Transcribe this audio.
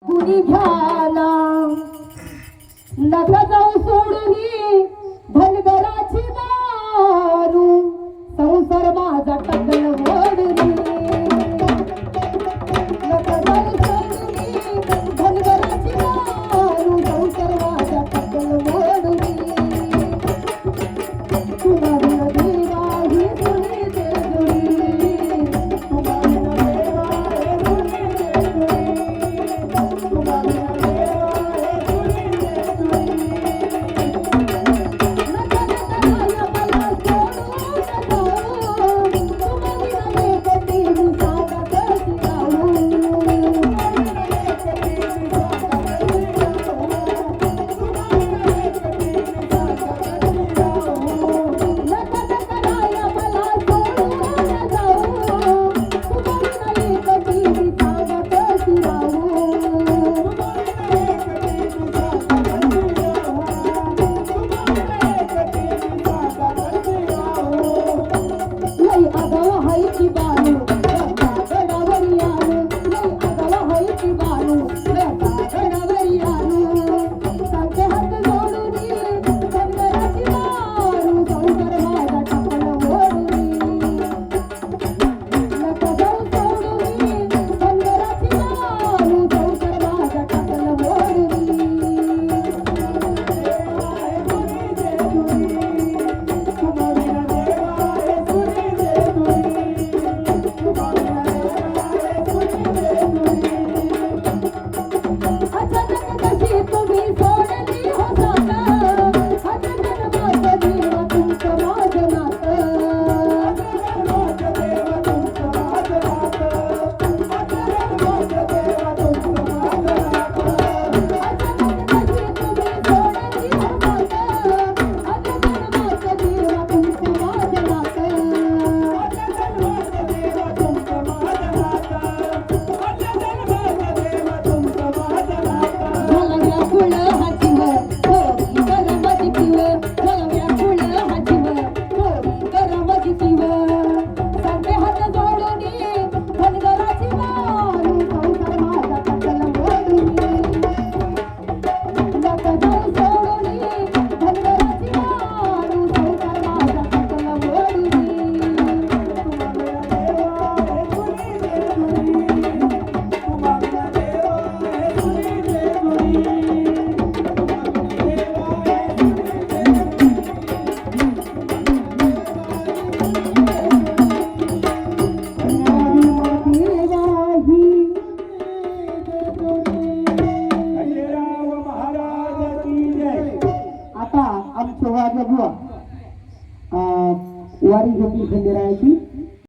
कुणी घ्याला नका जाऊ सोडून धनगराची दारू संसार माझा टकल ओढली नका जाऊ सोडून धनगराची दारू संसार माझा टकल ओढली तुला देवा ही तुझी देवी तुला देवा हे तुझी वारी घेतली खंडेरायाची